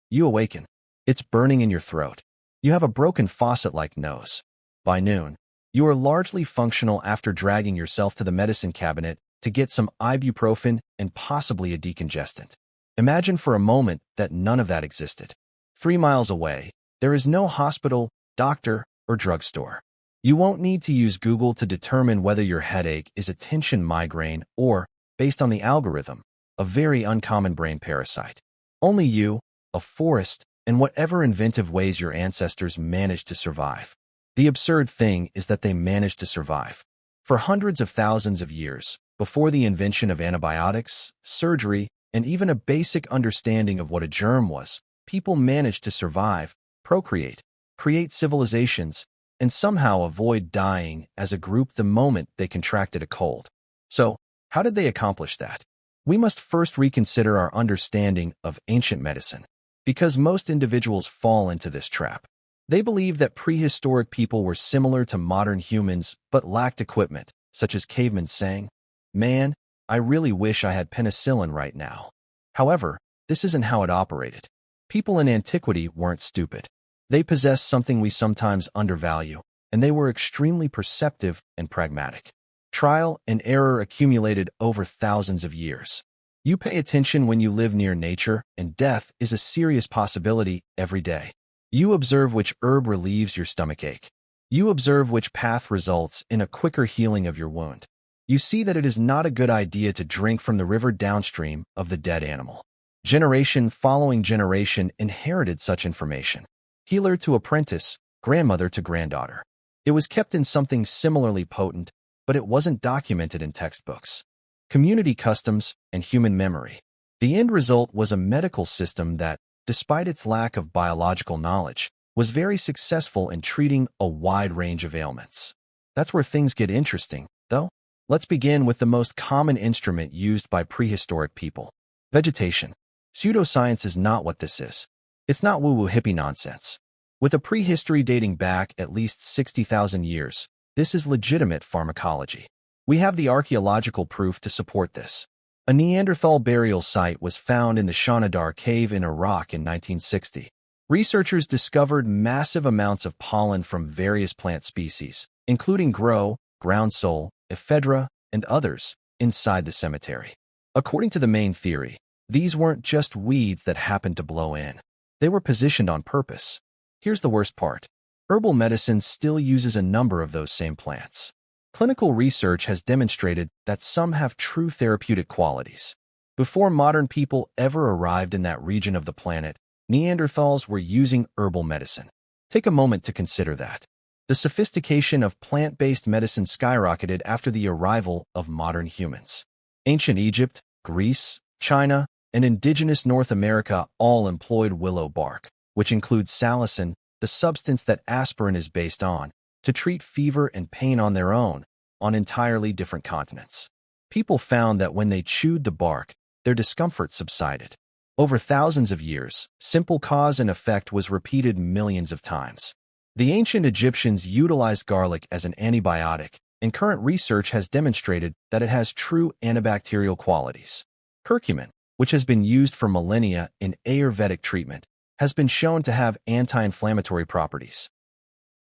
You awaken. It's burning in your throat. You have a broken faucet-like nose. By noon, you are largely functional after dragging yourself to the medicine cabinet to get some ibuprofen and possibly a decongestant. Imagine for a moment that none of that existed. 3 miles away, there is no hospital, doctor, or drugstore. You won't need to use Google to determine whether your headache is a tension migraine or, based on the algorithm, a very uncommon brain parasite. Only you, a forest, and whatever inventive ways your ancestors managed to survive. The absurd thing is that they managed to survive. For hundreds of thousands of years, before the invention of antibiotics, surgery, and even a basic understanding of what a germ was, people managed to survive, procreate, create civilizations, and somehow avoid dying as a group the moment they contracted a cold. So, how did they accomplish that? We must first reconsider our understanding of ancient medicine, because most individuals fall into this trap. They believe that prehistoric people were similar to modern humans but lacked equipment, such as cavemen saying, "Man, I really wish I had penicillin right now." However, this isn't how it operated. People in antiquity weren't stupid. They possessed something we sometimes undervalue, and they were extremely perceptive and pragmatic. Trial and error accumulated over thousands of years. You pay attention when you live near nature, and death is a serious possibility every day. You observe which herb relieves your stomachache. You observe which path results in a quicker healing of your wound. You see that it is not a good idea to drink from the river downstream of the dead animal. Generation following generation inherited such information. Healer to apprentice, grandmother to granddaughter. It was kept in something similarly potent, but it wasn't documented in textbooks. Community customs and human memory. The end result was a medical system that, despite its lack of biological knowledge, was very successful in treating a wide range of ailments. That's where things get interesting, though. Let's begin with the most common instrument used by prehistoric people. Vegetation. Pseudoscience is not what this is. It's not woo-woo hippie nonsense. With a prehistory dating back at least 60,000 years, this is legitimate pharmacology. We have the archaeological proof to support this. A Neanderthal burial site was found in the Shanidar cave in Iraq in 1960. Researchers discovered massive amounts of pollen from various plant species, including groundsel, ephedra, and others, inside the cemetery. According to the main theory, these weren't just weeds that happened to blow in. They were positioned on purpose. Here's the worst part. Herbal medicine still uses a number of those same plants. Clinical research has demonstrated that some have true therapeutic qualities. Before modern people ever arrived in that region of the planet, Neanderthals were using herbal medicine. Take a moment to consider that. The sophistication of plant-based medicine skyrocketed after the arrival of modern humans. Ancient Egypt, Greece, China, and indigenous North America all employed willow bark, which includes salicin, the substance that aspirin is based on, to treat fever and pain on their own, on entirely different continents. People found that when they chewed the bark, their discomfort subsided. Over thousands of years, simple cause and effect was repeated millions of times. The ancient Egyptians utilized garlic as an antibiotic, and current research has demonstrated that it has true antibacterial qualities. Curcumin, which has been used for millennia in Ayurvedic treatment, has been shown to have anti-inflammatory properties.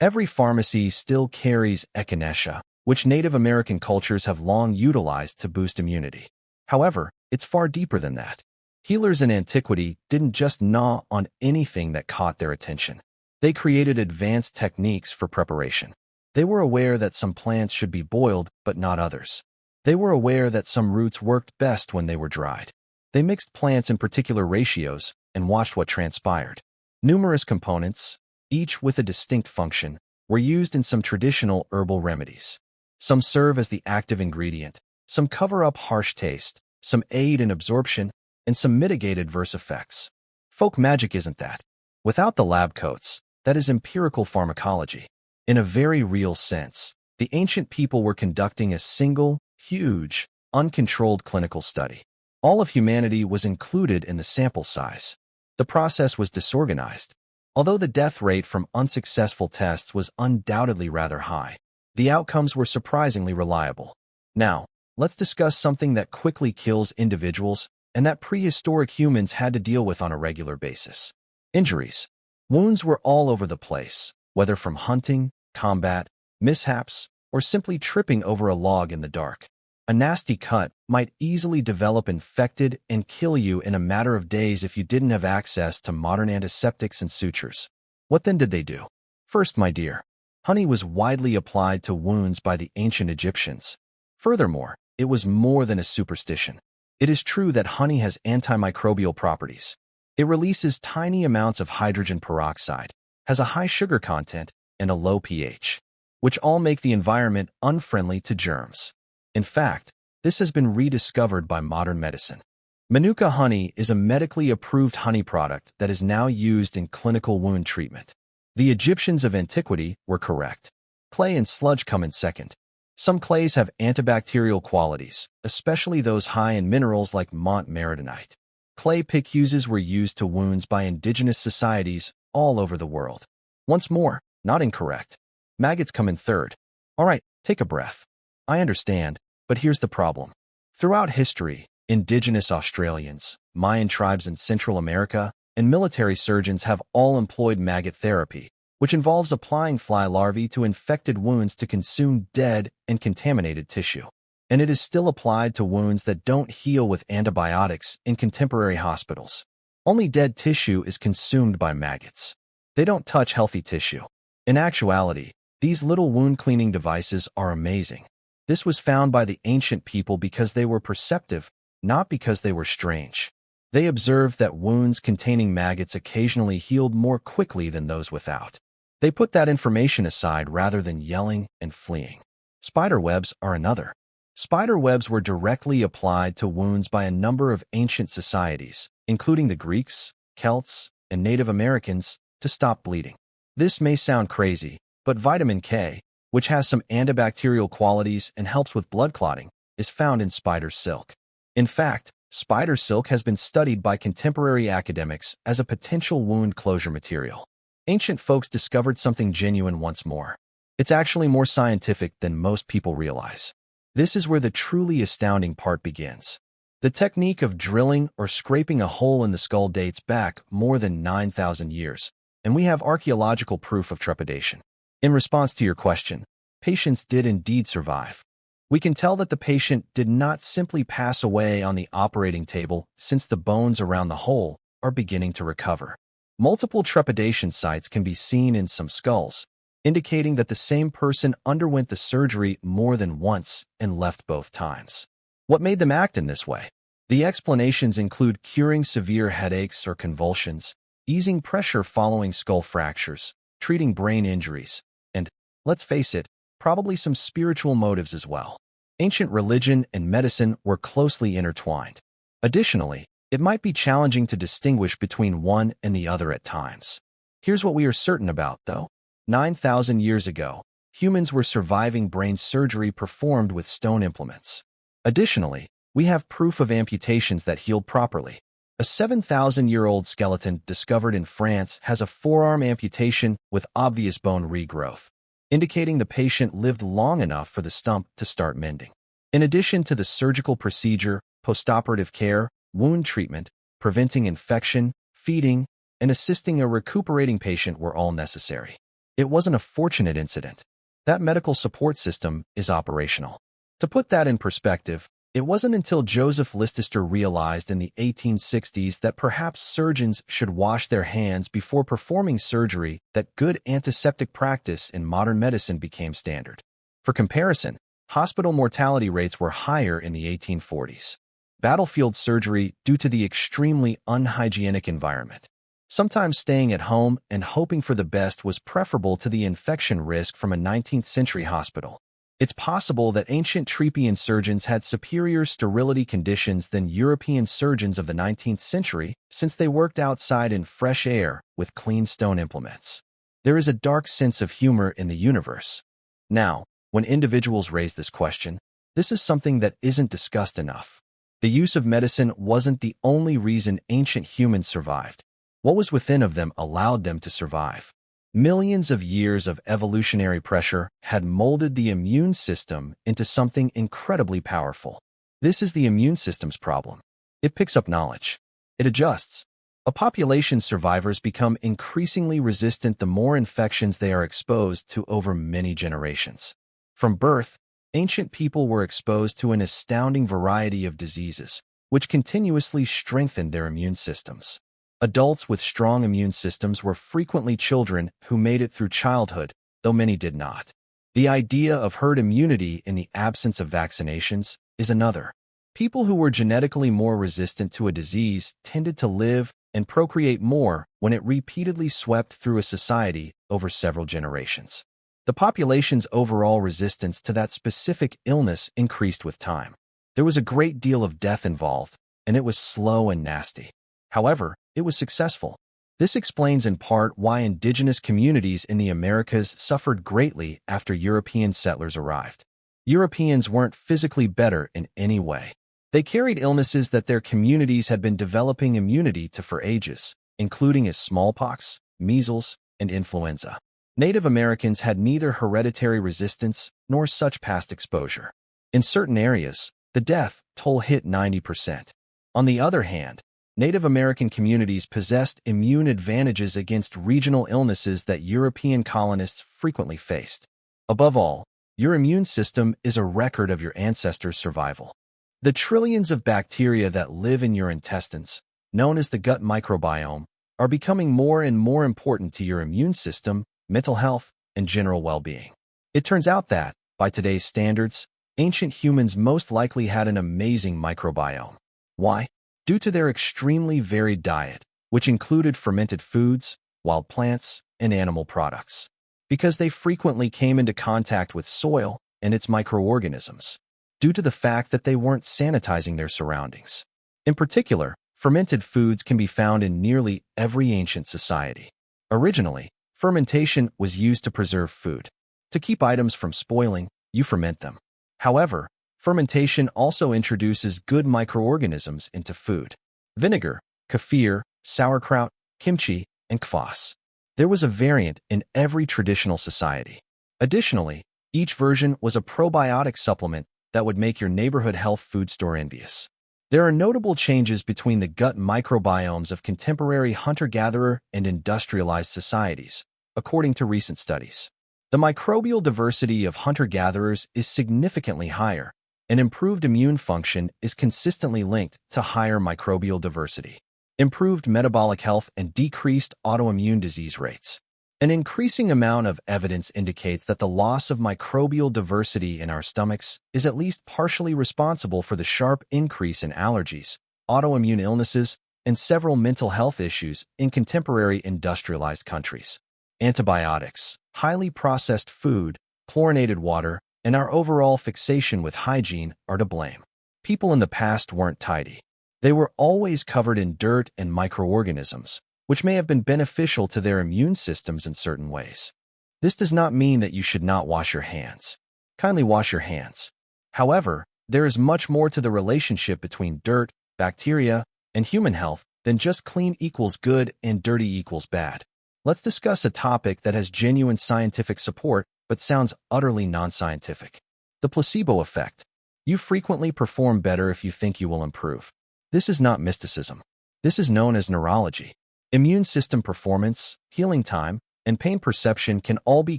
Every pharmacy still carries echinacea, which Native American cultures have long utilized to boost immunity. However, it's far deeper than that. Healers in antiquity didn't just gnaw on anything that caught their attention. They created advanced techniques for preparation. They were aware that some plants should be boiled, but not others. They were aware that some roots worked best when they were dried. They mixed plants in particular ratios and watched what transpired. Numerous components, each with a distinct function, were used in some traditional herbal remedies. Some serve as the active ingredient, some cover up harsh taste, some aid in absorption, and some mitigate adverse effects. Folk magic isn't that. Without the lab coats, that is empirical pharmacology. In a very real sense, the ancient people were conducting a single, huge, uncontrolled clinical study. All of humanity was included in the sample size. The process was disorganized. Although the death rate from unsuccessful tests was undoubtedly rather high, the outcomes were surprisingly reliable. Now, let's discuss something that quickly kills individuals and that prehistoric humans had to deal with on a regular basis. Injuries. Wounds were all over the place, whether from hunting, combat, mishaps, or simply tripping over a log in the dark. A nasty cut might easily develop infected and kill you in a matter of days if you didn't have access to modern antiseptics and sutures. What then did they do? First, my dear, honey was widely applied to wounds by the ancient Egyptians. Furthermore, it was more than a superstition. It is true that honey has antimicrobial properties. It releases tiny amounts of hydrogen peroxide, has a high sugar content, and a low pH, which all make the environment unfriendly to germs. In fact, this has been rediscovered by modern medicine. Manuka honey is a medically approved honey product that is now used in clinical wound treatment. The Egyptians of antiquity were correct. Clay and sludge come in second. Some clays have antibacterial qualities, especially those high in minerals like montmorillonite. Clay pick-uses were used to wounds by indigenous societies all over the world. Once more, not incorrect. Maggots come in third. All right, take a breath. I understand, but here's the problem. Throughout history, indigenous Australians, Mayan tribes in Central America, and military surgeons have all employed maggot therapy, which involves applying fly larvae to infected wounds to consume dead and contaminated tissue. And it is still applied to wounds that don't heal with antibiotics in contemporary hospitals. Only dead tissue is consumed by maggots. They don't touch healthy tissue. In actuality, these little wound cleaning devices are amazing. This was found by the ancient people because they were perceptive, not because they were strange. They observed that wounds containing maggots occasionally healed more quickly than those without. They put that information aside rather than yelling and fleeing. Spider webs are another. Spider webs were directly applied to wounds by a number of ancient societies, including the Greeks, Celts, and Native Americans, to stop bleeding. This may sound crazy, but vitamin K, which has some antibacterial qualities and helps with blood clotting, is found in spider silk. In fact, spider silk has been studied by contemporary academics as a potential wound closure material. Ancient folks discovered something genuine once more. It's actually more scientific than most people realize. This is where the truly astounding part begins. The technique of drilling or scraping a hole in the skull dates back more than 9,000 years, and we have archaeological proof of trepidation. In response to your question, patients did indeed survive. We can tell that the patient did not simply pass away on the operating table since the bones around the hole are beginning to recover. Multiple trepidation sites can be seen in some skulls, indicating that the same person underwent the surgery more than once and left both times. What made them act in this way? The explanations include curing severe headaches or convulsions, easing pressure following skull fractures, treating brain injuries, and, let's face it, probably some spiritual motives as well. Ancient religion and medicine were closely intertwined. Additionally, it might be challenging to distinguish between one and the other at times. Here's what we are certain about, though. 9,000 years ago, humans were surviving brain surgery performed with stone implements. Additionally, we have proof of amputations that healed properly. A 7,000-year-old skeleton discovered in France has a forearm amputation with obvious bone regrowth, indicating the patient lived long enough for the stump to start mending. In addition to the surgical procedure, postoperative care, wound treatment, preventing infection, feeding, and assisting a recuperating patient were all necessary. It wasn't a fortunate incident. That medical support system is operational. To put that in perspective, it wasn't until Joseph Lister realized in the 1860s that perhaps surgeons should wash their hands before performing surgery that good antiseptic practice in modern medicine became standard. For comparison, hospital mortality rates were higher in the 1840s. Battlefield surgery due to the extremely unhygienic environment. Sometimes staying at home and hoping for the best was preferable to the infection risk from a 19th century hospital. It's possible that ancient Trepian surgeons had superior sterility conditions than European surgeons of the 19th century since they worked outside in fresh air with clean stone implements. There is a dark sense of humor in the universe. Now, when individuals raise this question, this is something that isn't discussed enough. The use of medicine wasn't the only reason ancient humans survived. What was within of them allowed them to survive. Millions of years of evolutionary pressure had molded the immune system into something incredibly powerful. This is the immune system's problem. It picks up knowledge. It adjusts. A population's survivors become increasingly resistant the more infections they are exposed to over many generations. From birth, ancient people were exposed to an astounding variety of diseases, which continuously strengthened their immune systems. Adults with strong immune systems were frequently children who made it through childhood, though many did not. The idea of herd immunity in the absence of vaccinations is another. People who were genetically more resistant to a disease tended to live and procreate more when it repeatedly swept through a society over several generations. The population's overall resistance to that specific illness increased with time. There was a great deal of death involved, and it was slow and nasty. However, it was successful. This explains in part why indigenous communities in the Americas suffered greatly after European settlers arrived. Europeans weren't physically better in any way. They carried illnesses that their communities had been developing immunity to for ages, including as smallpox, measles, and influenza. Native Americans had neither hereditary resistance nor such past exposure. In certain areas, the death toll hit 90%. On the other hand, Native American communities possessed immune advantages against regional illnesses that European colonists frequently faced. Above all, your immune system is a record of your ancestors' survival. The trillions of bacteria that live in your intestines, known as the gut microbiome, are becoming more and more important to your immune system, mental health, and general well-being. It turns out that, by today's standards, ancient humans most likely had an amazing microbiome. Why? Due to their extremely varied diet, which included fermented foods, wild plants, and animal products. Because they frequently came into contact with soil and its microorganisms, due to the fact that they weren't sanitizing their surroundings. In particular, fermented foods can be found in nearly every ancient society. Originally, fermentation was used to preserve food. To keep items from spoiling, you ferment them. However, fermentation also introduces good microorganisms into food. Vinegar, kefir, sauerkraut, kimchi, and kvass. There was a variant in every traditional society. Additionally, each version was a probiotic supplement that would make your neighborhood health food store envious. There are notable changes between the gut microbiomes of contemporary hunter-gatherer and industrialized societies, according to recent studies. The microbial diversity of hunter-gatherers is significantly higher, and improved immune function is consistently linked to higher microbial diversity, improved metabolic health, and decreased autoimmune disease rates. An increasing amount of evidence indicates that the loss of microbial diversity in our stomachs is at least partially responsible for the sharp increase in allergies, autoimmune illnesses, and several mental health issues in contemporary industrialized countries. Antibiotics, highly processed food, chlorinated water, and our overall fixation with hygiene are to blame. People in the past weren't tidy. They were always covered in dirt and microorganisms, which may have been beneficial to their immune systems in certain ways. This does not mean that you should not wash your hands. Kindly wash your hands. However, there is much more to the relationship between dirt, bacteria, and human health than just clean equals good and dirty equals bad. Let's discuss a topic that has genuine scientific support but sounds utterly non-scientific. The placebo effect. You frequently perform better if you think you will improve. This is not mysticism. This is known as neurology. Immune system performance, healing time, and pain perception can all be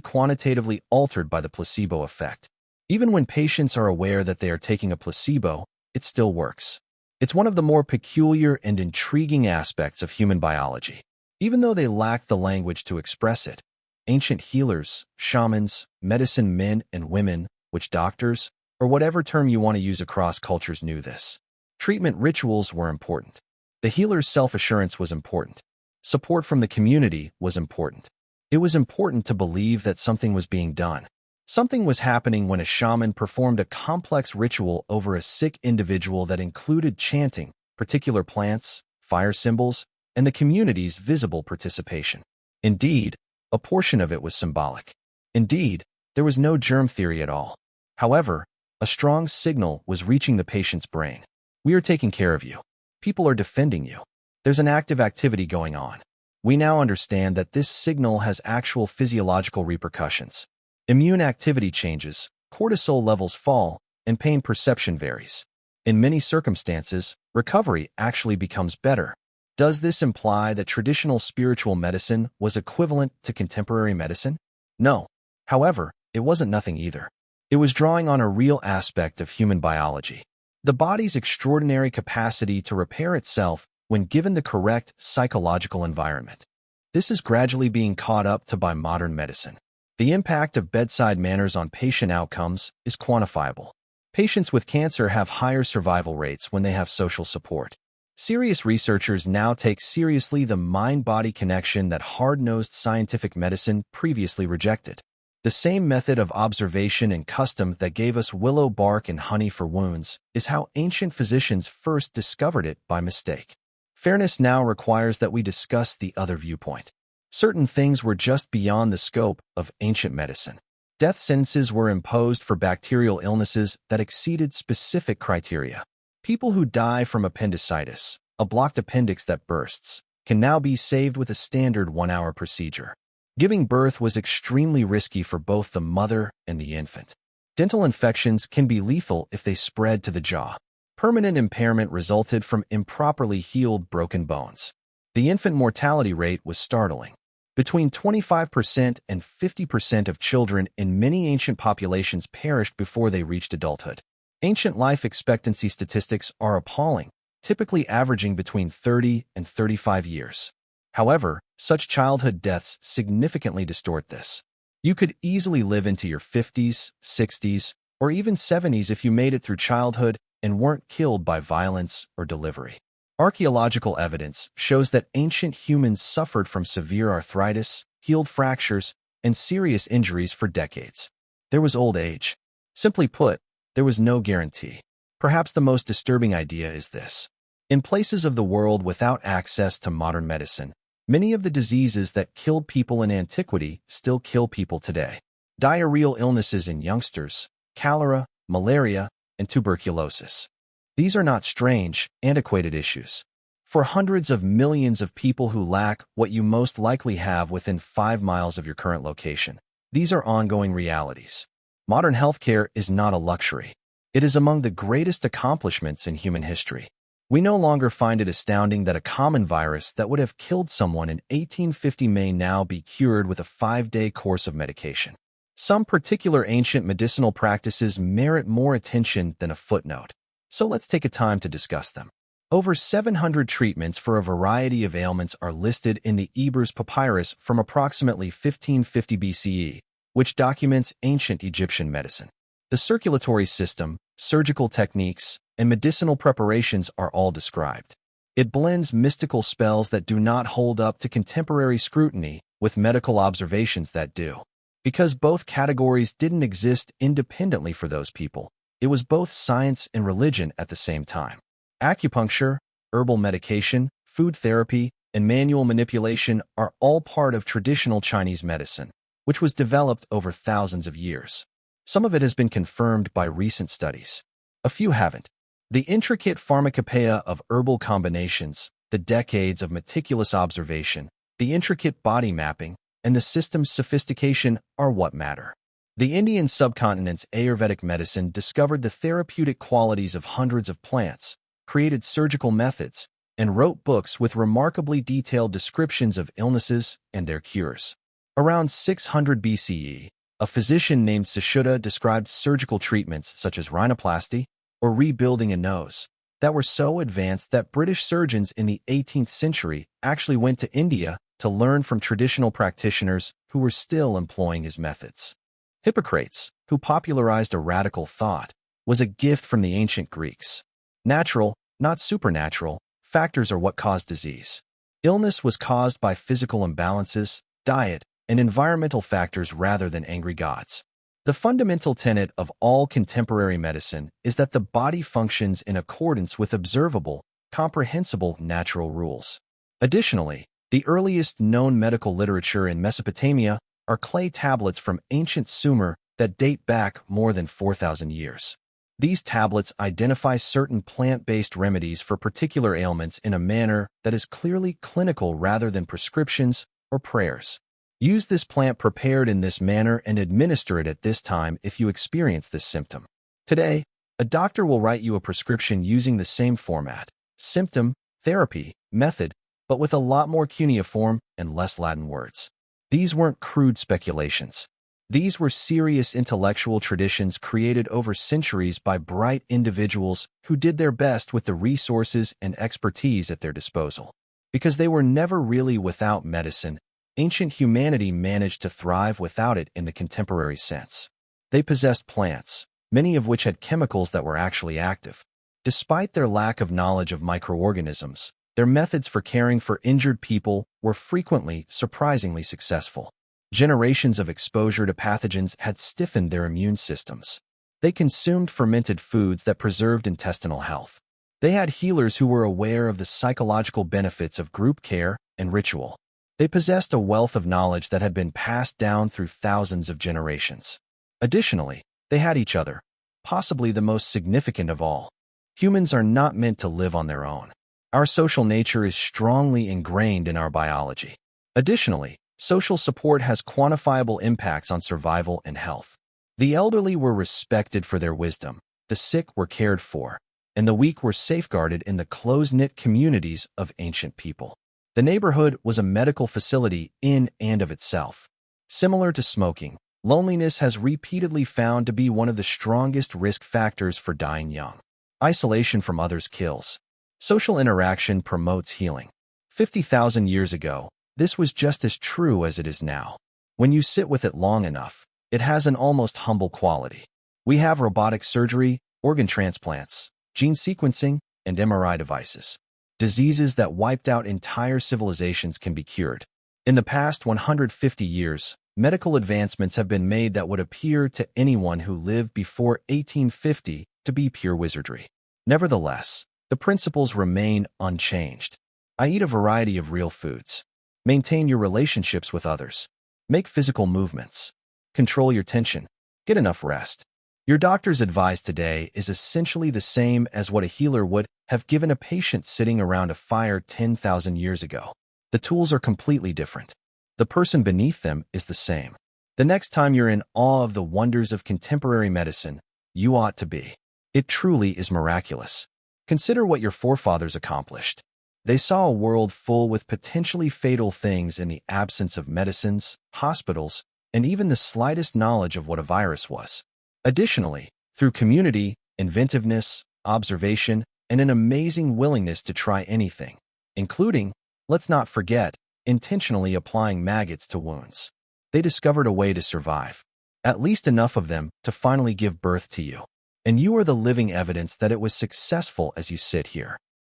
quantitatively altered by the placebo effect. Even when patients are aware that they are taking a placebo, it still works. It's one of the more peculiar and intriguing aspects of human biology. Even though they lack the language to express it, ancient healers, shamans, medicine men and women, witch doctors, or whatever term you want to use across cultures knew this. Treatment rituals were important. The healer's self-assurance was important. Support from the community was important. It was important to believe that something was being done. Something was happening when a shaman performed a complex ritual over a sick individual that included chanting, particular plants, fire symbols, and the community's visible participation. Indeed, a portion of it was symbolic. Indeed, there was no germ theory at all. However, a strong signal was reaching the patient's brain. We are taking care of you. People are defending you. There's an active activity going on. We now understand that this signal has actual physiological repercussions. Immune activity changes, cortisol levels fall, and pain perception varies. In many circumstances, recovery actually becomes better. Does this imply that traditional spiritual medicine was equivalent to contemporary medicine? No. However, it wasn't nothing either. It was drawing on a real aspect of human biology. The body's extraordinary capacity to repair itself when given the correct psychological environment. This is gradually being caught up to by modern medicine. The impact of bedside manners on patient outcomes is quantifiable. Patients with cancer have higher survival rates when they have social support. Serious researchers now take seriously the mind-body connection that hard-nosed scientific medicine previously rejected. The same method of observation and custom that gave us willow bark and honey for wounds is how ancient physicians first discovered it by mistake. Fairness now requires that we discuss the other viewpoint. Certain things were just beyond the scope of ancient medicine. Death sentences were imposed for bacterial illnesses that exceeded specific criteria. People who die from appendicitis, a blocked appendix that bursts, can now be saved with a standard 1-hour procedure. Giving birth was extremely risky for both the mother and the infant. Dental infections can be lethal if they spread to the jaw. Permanent impairment resulted from improperly healed broken bones. The infant mortality rate was startling. Between 25% and 50% of children in many ancient populations perished before they reached adulthood. Ancient life expectancy statistics are appalling, typically averaging between 30 and 35 years. However, such childhood deaths significantly distort this. You could easily live into your 50s, 60s, or even 70s if you made it through childhood and weren't killed by violence or delivery. Archaeological evidence shows that ancient humans suffered from severe arthritis, healed fractures, and serious injuries for decades. There was old age. Simply put, there was no guarantee. Perhaps the most disturbing idea is this. In places of the world without access to modern medicine, many of the diseases that killed people in antiquity still kill people today. Diarrheal illnesses in youngsters, cholera, malaria, and tuberculosis. These are not strange, antiquated issues. For hundreds of millions of people who lack what you most likely have within 5 miles of your current location, these are ongoing realities. Modern healthcare is not a luxury. It is among the greatest accomplishments in human history. We no longer find it astounding that a common virus that would have killed someone in 1850 may now be cured with a 5-day course of medication. Some particular ancient medicinal practices merit more attention than a footnote. So let's take a time to discuss them. Over 700 treatments for a variety of ailments are listed in the Ebers Papyrus from approximately 1550 BCE, which documents ancient Egyptian medicine. The circulatory system, surgical techniques, and medicinal preparations are all described. It blends mystical spells that do not hold up to contemporary scrutiny with medical observations that do. Because both categories didn't exist independently for those people, it was both science and religion at the same time. Acupuncture, herbal medication, food therapy, and manual manipulation are all part of traditional Chinese medicine, which was developed over thousands of years. Some of it has been confirmed by recent studies. A few haven't. The intricate pharmacopoeia of herbal combinations, the decades of meticulous observation, the intricate body mapping, and the system's sophistication are what matter. The Indian subcontinent's Ayurvedic medicine discovered the therapeutic qualities of hundreds of plants, created surgical methods, and wrote books with remarkably detailed descriptions of illnesses and their cures. Around 600 BCE, a physician named Sushruta described surgical treatments such as rhinoplasty or rebuilding a nose that were so advanced that British surgeons in the 18th century actually went to India to learn from traditional practitioners who were still employing his methods. Hippocrates, who popularized a radical thought, was a gift from the ancient Greeks. Natural, not supernatural, factors are what cause disease. Illness was caused by physical imbalances, diet, and environmental factors rather than angry gods. The fundamental tenet of all contemporary medicine is that the body functions in accordance with observable, comprehensible natural rules. Additionally, the earliest known medical literature in Mesopotamia are clay tablets from ancient Sumer that date back more than 4,000 years. These tablets identify certain plant-based remedies for particular ailments in a manner that is clearly clinical rather than prescriptions or prayers. Use this plant prepared in this manner and administer it at this time if you experience this symptom. Today, a doctor will write you a prescription using the same format, symptom, therapy, method, but with a lot more cuneiform and less Latin words. These weren't crude speculations. These were serious intellectual traditions created over centuries by bright individuals who did their best with the resources and expertise at their disposal. Because they were never really without medicine, ancient humanity managed to thrive without it in the contemporary sense. They possessed plants, many of which had chemicals that were actually active. Despite their lack of knowledge of microorganisms, their methods for caring for injured people were frequently surprisingly successful. Generations of exposure to pathogens had stiffened their immune systems. They consumed fermented foods that preserved intestinal health. They had healers who were aware of the psychological benefits of group care and ritual. They possessed a wealth of knowledge that had been passed down through thousands of generations. Additionally, they had each other, possibly the most significant of all. Humans are not meant to live on their own. Our social nature is strongly ingrained in our biology. Additionally, social support has quantifiable impacts on survival and health. The elderly were respected for their wisdom, the sick were cared for, and the weak were safeguarded in the close-knit communities of ancient people. The neighborhood was a medical facility in and of itself. Similar to smoking, loneliness has repeatedly found to be one of the strongest risk factors for dying young. Isolation from others kills. Social interaction promotes healing. 50,000 years ago, this was just as true as it is now. When you sit with it long enough, it has an almost humble quality. We have robotic surgery, organ transplants, gene sequencing, and MRI devices. Diseases that wiped out entire civilizations can be cured. In the past 150 years, medical advancements have been made that would appear to anyone who lived before 1850 to be pure wizardry. Nevertheless, the principles remain unchanged. Eat a variety of real foods. Maintain your relationships with others. Make physical movements. Control your tension. Get enough rest. Your doctor's advice today is essentially the same as what a healer would have given a patient sitting around a fire 10,000 years ago. The tools are completely different. The person beneath them is the same. The next time you're in awe of the wonders of contemporary medicine, you ought to be. It truly is miraculous. Consider what your forefathers accomplished. They saw a world full with potentially fatal things in the absence of medicines, hospitals, and even the slightest knowledge of what a virus was. Additionally, through community, inventiveness, observation, and an amazing willingness to try anything, including, let's not forget, intentionally applying maggots to wounds, they discovered a way to survive. At least enough of them to finally give birth to you. And you are the living evidence that it was successful as you sit here.